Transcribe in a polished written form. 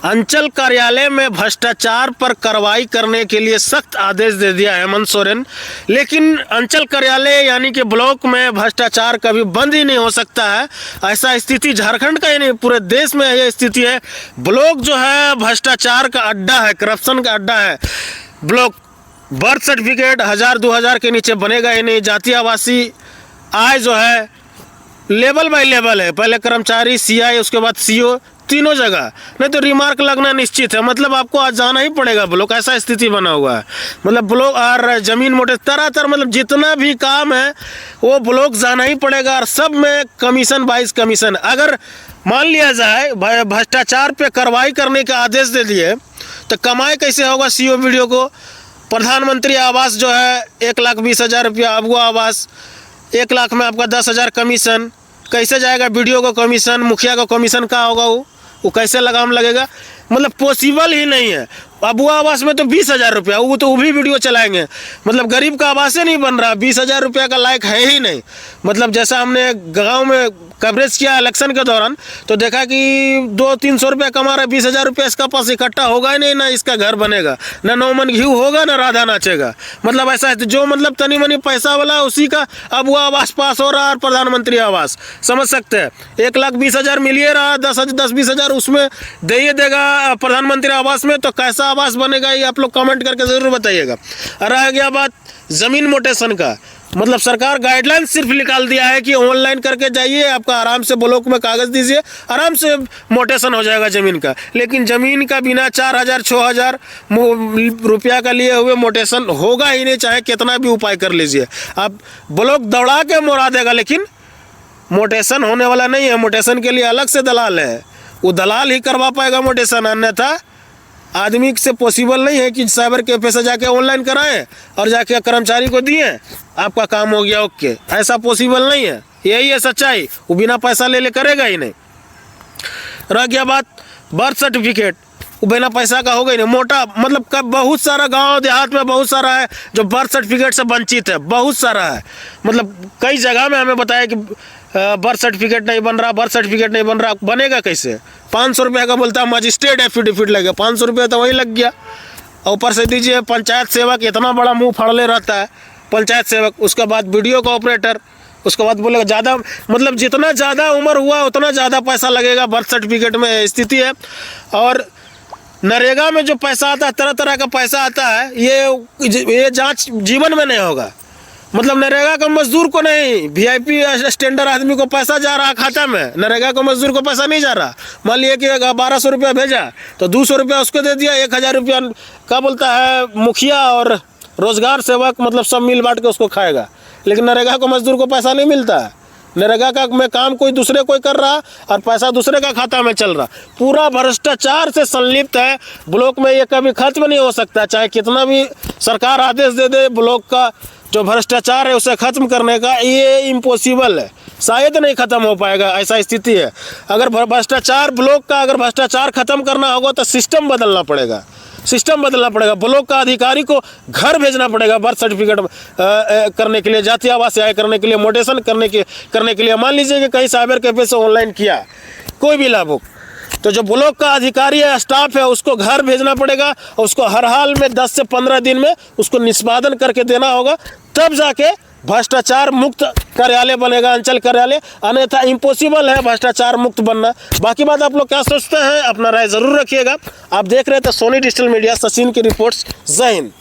अंचल कार्यालय में भ्रष्टाचार पर कार्रवाई करने के लिए सख्त आदेश दे दिया हेमंत सोरेन। लेकिन अंचल कार्यालय यानी कि ब्लॉक में भ्रष्टाचार कभी बंद ही नहीं हो सकता है। ऐसा स्थिति झारखंड का ही नहीं पूरे देश में यह स्थिति है। ब्लॉक जो है भ्रष्टाचार का अड्डा है, करप्शन का अड्डा है। ब्लॉक बर्थ सर्टिफिकेट 1000-2000 के नीचे बनेगा ही नहीं। जाति आवासी आय जो है लेवल बाय लेवल है, पहले कर्मचारी CI उसके बाद CO तीनों जगह, नहीं तो रिमार्क लगना निश्चित है। मतलब आपको आज जाना ही पड़ेगा ब्लॉक, ऐसा स्थिति बना हुआ है। मतलब ब्लॉक और जमीन मोटे तरह मतलब जितना भी काम है वो ब्लॉक जाना ही पड़ेगा। और सब में कमीशन 22 कमीशन। अगर मान लिया जाए भ्रष्टाचार पे कार्रवाई करने के आदेश दे दिए तो कमाई कैसे होगा CO वीडियो को। प्रधानमंत्री आवास जो है 1,20,000 रुपया, अबुआ आवास 1 लाख में आपका 10,000 कमीशन। कैसे जाएगा वीडियो को कमीशन, मुखिया का कमीशन का होगा वो कैसे लगाम लगेगा। मतलब पॉसिबल ही नहीं है। अबुआ आवास में तो 20,000 रुपया, वो भी वीडियो चलाएंगे। मतलब गरीब का आवास ही नहीं बन रहा, 20,000 रुपया का लायक है ही नहीं। मतलब जैसा हमने गांव में कवरेज किया इलेक्शन के दौरान तो देखा कि 200-300 रुपया कमा रहा है, 20,000 रुपया इसका पास इकट्ठा होगा ही नहीं, ना इसका घर बनेगा, ना 9 मन घी होगा, ना राधा नाचेगा। मतलब ऐसा है जो मतलब तनी मनी पैसा वाला उसी का अबुआ आवास पास हो रहा है और प्रधानमंत्री आवास, समझ सकते हैं। 1,20,000 मिलिए रहा, 10-20,000 उसमें दे ही देगा प्रधानमंत्री आवास में। तो कैसा आवास बनेगा ये आप लोग कमेंट करके जरूर बताइएगा। और रह गया बात जमीन मोटेशन का, मतलब सरकार गाइडलाइन सिर्फ निकाल दिया है कि ऑनलाइन करके जाइए, आपका आराम से ब्लॉक में कागज दीजिए, आराम से मोटेशन हो जाएगा ज़मीन का। लेकिन ज़मीन का बिना 4,000-6,000 रुपया का लिए हुए मोटेशन होगा ही नहीं, चाहे कितना भी उपाय कर लीजिए। आप ब्लॉक दौड़ा के मोड़ा देगा, लेकिन मोटेशन होने वाला नहीं है। मोटेशन के लिए अलग से दलाल है, वो दलाल ही करवा पाएगा मोटेशन, अन्यथा आदमी से पॉसिबल नहीं है कि साइबर कैफे से जाके ऑनलाइन कराएं और जाके कर्मचारी को दिए आपका काम हो गया ओके। ऐसा पॉसिबल नहीं है, यही है सच्चाई। वो बिना पैसा ले करेगा ही नहीं। रह गया बात बर्थ सर्टिफिकेट, वो बिना पैसा का होगा ही नहीं। मोटा मतलब बहुत सारा गांव देहात में बहुत सारा है जो बर्थ सर्टिफिकेट से वंचित है, बहुत सारा है। मतलब कई जगह में हमें बताया कि बर्थ सर्टिफिकेट नहीं बन रहा, बर्थ सर्टिफिकेट नहीं बन रहा। बनेगा कैसे? 500 रुपये का बोलता है मजिस्ट्रेट एफिडेविट लगेगा, 500 रुपये तो वही लग गया। और ऊपर से दीजिए पंचायत सेवक, इतना बड़ा मुंह फाड़ले रहता है पंचायत सेवक। उसके बाद वीडियो का ऑपरेटर, उसके बाद बोलेगा ज़्यादा, मतलब जितना ज़्यादा उम्र हुआ उतना ज़्यादा पैसा लगेगा बर्थ सर्टिफिकेट में स्थिति है। और नरेगा में जो पैसा आता है, तरह तरह का पैसा आता है, ये जांच जीवन में नहीं होगा। मतलब नरेगा का मजदूर को नहीं, VIP स्टैंडर्ड आदमी को पैसा जा रहा खाता में, नरेगा को मजदूर को पैसा नहीं जा रहा। मान लिया कि 1,200 रुपया भेजा तो 200 रुपया उसको दे दिया, 1,000 रुपया का बोलता है मुखिया और रोजगार सेवक, मतलब सब मिल बांट के उसको खाएगा। लेकिन नरेगा को मजदूर को पैसा नहीं मिलता है। नरेगा का में काम कोई दूसरे कोई कर रहा और पैसा दूसरे का खाता में चल रहा। पूरा भ्रष्टाचार से संलिप्त है ब्लॉक में। ये कभी खत्म नहीं हो सकता, चाहे कितना भी सरकार आदेश दे दे। ब्लॉक का जो भ्रष्टाचार है उसे खत्म करने का ये इम्पॉसिबल है, शायद नहीं खत्म हो पाएगा, ऐसा स्थिति है। अगर भ्रष्टाचार ब्लॉक का अगर भ्रष्टाचार खत्म करना होगा तो सिस्टम बदलना पड़ेगा, सिस्टम बदलना पड़ेगा। ब्लॉक का अधिकारी को घर भेजना पड़ेगा बर्थ सर्टिफिकेट करने के लिए, जाति आवास आय करने के लिए, मोटेशन करने के लिए। मान लीजिए कि कहीं साइबर कैफे से ऑनलाइन किया कोई भी लाभुक, तो जो ब्लॉक का अधिकारी है, स्टाफ है, उसको घर भेजना पड़ेगा और उसको हर हाल में 10 से 15 दिन में उसको निष्पादन करके देना होगा, तब जाके भ्रष्टाचार मुक्त कार्यालय बनेगा, अंचल कार्यालय। अन्यथा इम्पॉसिबल है भ्रष्टाचार मुक्त बनना। बाकी बात आप लोग क्या सोचते हैं, अपना राय जरूर रखिएगा। आप देख रहे थे सोनी डिजिटल मीडिया, सचिन की रिपोर्ट्स। जय हिंद।